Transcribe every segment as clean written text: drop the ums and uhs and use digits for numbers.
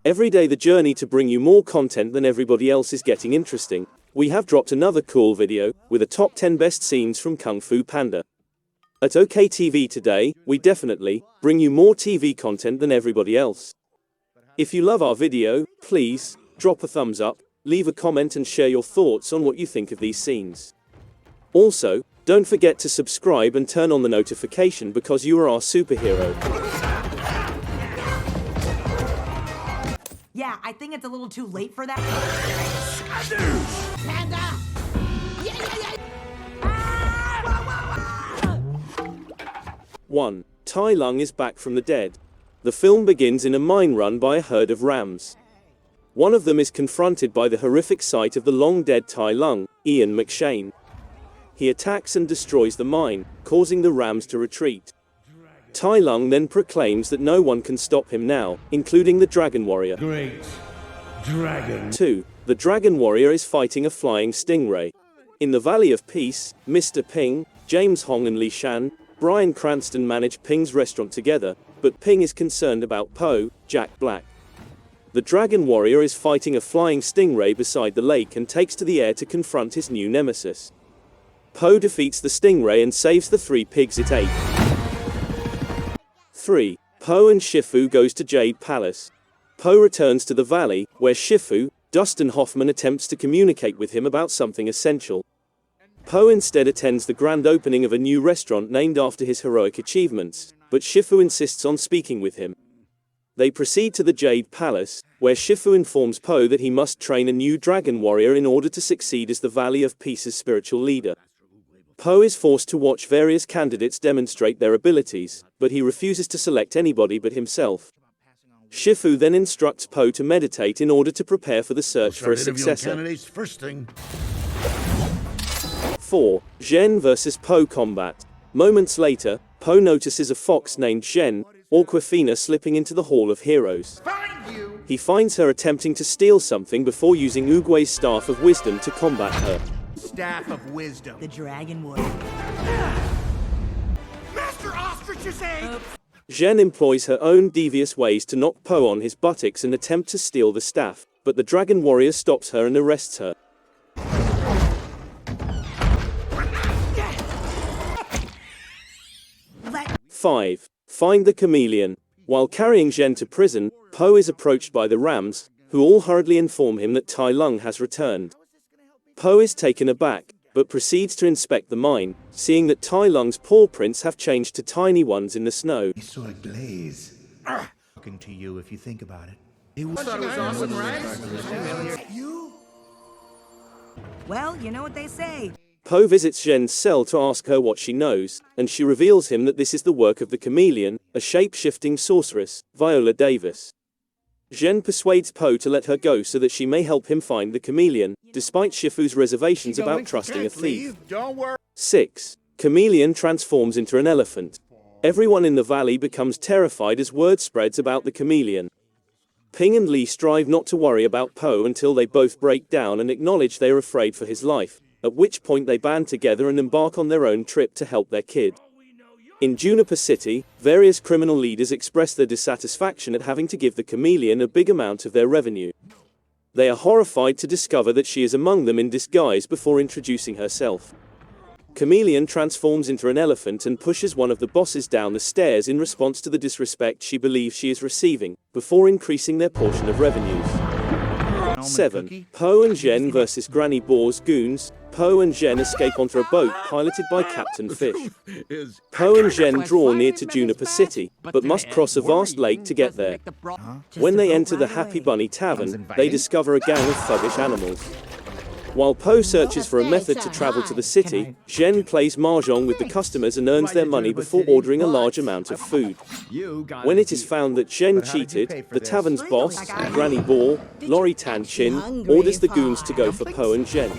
Every day the journey to bring you more content than everybody else is getting interesting. We have dropped another cool video, with a top 10 best scenes from Kung Fu Panda. At OKTV today, we definitely bring you more TV content than everybody else. If you love our video, please drop a thumbs up, leave a comment and share your thoughts on what you think of these scenes. Also, don't forget to subscribe and turn on the notification because you are our superhero. Yeah, I think it's a little too late for that. Panda! Yeah! 1. Tai Lung is back from the dead. The film begins in a mine run by a herd of rams. One of them is confronted by the horrific sight of the long-dead Tai Lung, Ian McShane. He attacks and destroys the mine, causing the rams to retreat. Tai Lung then proclaims that no one can stop him now, including the Dragon Warrior. Great Dragon. 2. The Dragon Warrior is fighting a flying stingray. In the Valley of Peace, Mr. Ping, James Hong and Li Shan, Bryan Cranston manage Ping's restaurant together, but Ping is concerned about Po, Jack Black. The Dragon Warrior is fighting a flying stingray beside the lake and takes to the air to confront his new nemesis. Po defeats the stingray and saves the 3 pigs it ate. 3. Po and Shifu goes to Jade Palace. Po returns to the valley, where Shifu, Dustin Hoffman attempts to communicate with him about something essential. Po instead attends the grand opening of a new restaurant named after his heroic achievements, but Shifu insists on speaking with him. They proceed to the Jade Palace, where Shifu informs Po that he must train a new Dragon Warrior in order to succeed as the Valley of Peace's spiritual leader. Po is forced to watch various candidates demonstrate their abilities, but he refuses to select anybody but himself. Shifu then instructs Po to meditate in order to prepare for the search for a successor. First thing. 4. Zhen vs. Po combat. Moments later, Po notices a fox named Zhen, Awkwafina, slipping into the Hall of Heroes. He finds her attempting to steal something before using Oogway's Staff of Wisdom to combat her. Staff of Wisdom. The Dragon Warrior. Master Ostrich's egg! Zhen employs her own devious ways to knock Po on his buttocks and attempt to steal the staff, but the Dragon Warrior stops her and arrests her. 5. Find the Chameleon. While carrying Zhen to prison, Po is approached by the rams, who all hurriedly inform him that Tai Lung has returned. Po is taken aback, but proceeds to inspect the mine, seeing that Tai Lung's paw prints have changed to tiny ones in the snow. I saw a glaze. Talking to you if you think about it. It was awesome, right? Well, you know what they say. Po visits Zhen's cell to ask her what she knows, and she reveals him that this is the work of the Chameleon, a shape-shifting sorceress, Viola Davis. Zhen persuades Po to let her go so that she may help him find the Chameleon, despite Shifu's reservations about trusting a thief. 6. Chameleon transforms into an elephant. Everyone in the valley becomes terrified as word spreads about the Chameleon. Ping and Li strive not to worry about Po until they both break down and acknowledge they are afraid for his life, at which point they band together and embark on their own trip to help their kid. In Juniper City, various criminal leaders express their dissatisfaction at having to give the Chameleon a big amount of their revenue. They are horrified to discover that she is among them in disguise before introducing herself. Chameleon transforms into an elephant and pushes one of the bosses down the stairs in response to the disrespect she believes she is receiving, before increasing their portion of revenues. 7. Po and Zhen vs. Granny Boar's goons. Po and Zhen escape onto a boat piloted by Captain Fish. Po and Zhen draw near to Juniper City, but must cross a vast lake to get there. When they enter the Happy Bunny Tavern, they discover a gang of thuggish animals. While Po searches for a method to travel to the city, Zhen plays mahjong with the customers and earns their money before ordering a large amount of food. When it is found that Zhen cheated, the tavern's boss, Granny Boar, Lori Tan Chin, orders the goons to go for Po and Zhen.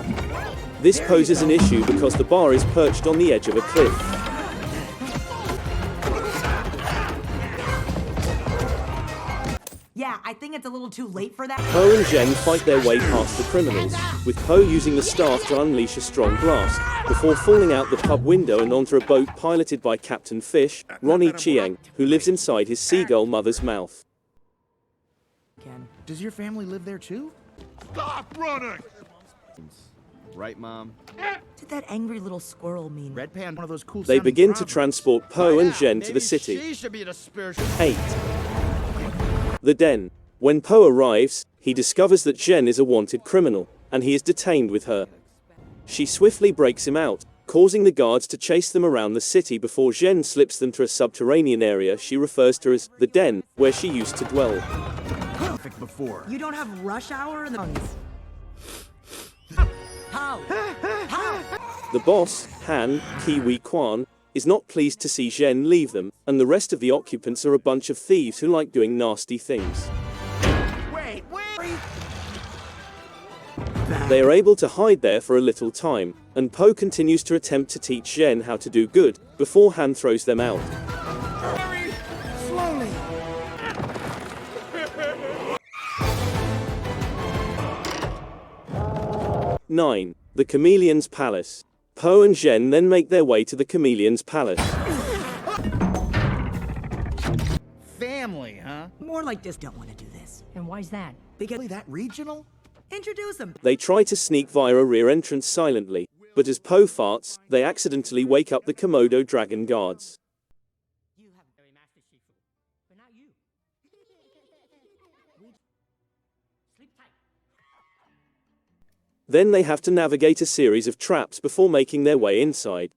This poses an issue because the bar is perched on the edge of a cliff. Yeah, I think it's a little too late for that. Po and Zhen fight their way past the criminals, with Po using the staff to unleash a strong blast, before falling out the pub window and onto a boat piloted by Captain Fish, Ronnie Chiang, who lives inside his seagull mother's mouth. Ken. Does your family live there too? Stop running! Right, Mom? Did that angry little squirrel mean? Red Panda, one of those cool They sounding begin to proverbs. transport Poe and Jen to the city. She should be the spiritual. 8. The Den. When Poe arrives, he discovers that Jen is a wanted criminal, and he is detained with her. She swiftly breaks him out, causing the guards to chase them around the city before Jen slips them to a subterranean area she refers to as the Den, where she used to dwell. Perfect before. You don't have rush hour in the lungs. How? How? The boss, Han, Kiwi Kwan, is not pleased to see Jen leave them, and the rest of the occupants are a bunch of thieves who like doing nasty things. Wait. They are able to hide there for a little time, and Poe continues to attempt to teach Jen how to do good, before Han throws them out. Hurry! Slowly! 9. The Chameleon's Palace. Poe and Jen then make their way to the Chameleon's Palace. Family, huh? More like just don't want to do this. And why's that? Because Really that regional? introduce them. They try to sneak via a rear entrance silently, but as Poe farts, they accidentally wake up the Komodo dragon guards. You have very master Shifu, but not you. Sleep tight. Then they have to navigate a series of traps before making their way inside.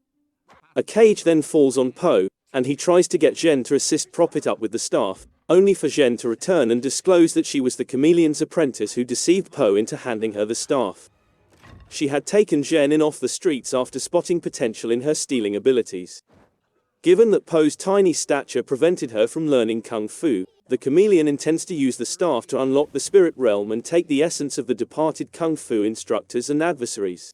A cage then falls on Poe, and he tries to get Jen to assist prop it up with the staff, only for Jen to return and disclose that she was the chameleon's apprentice who deceived Poe into handing her the staff. She had taken Jen in off the streets after spotting potential in her stealing abilities. Given that Poe's tiny stature prevented her from learning Kung Fu, the chameleon intends to use the staff to unlock the spirit realm and take the essence of the departed Kung Fu instructors and adversaries.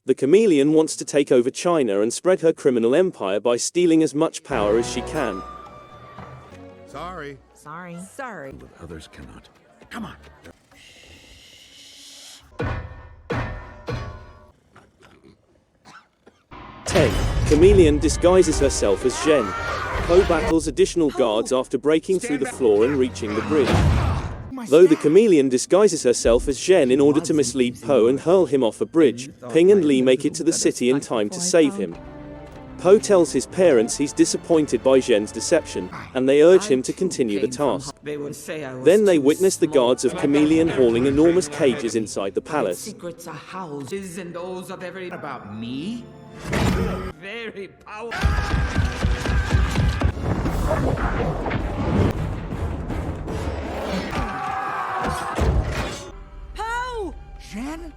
The chameleon wants to take over China and spread her criminal empire by stealing as much power as she can. Sorry. Sorry. Sorry. Others cannot. Come on. 10. Chameleon disguises herself as Jen. Poe battles additional guards after breaking through the floor and reaching the bridge. Though the chameleon disguises herself as Jen in order to mislead Poe and hurl him off a bridge, Ping and Lee make it to the city in time to save him. Poe tells his parents he's disappointed by Jen's deception, and they urge him to continue the task. Then they witness the guards of Chameleon hauling enormous cages inside the palace. Secrets are houses and those of every About me? very powerful. Poe! Jen?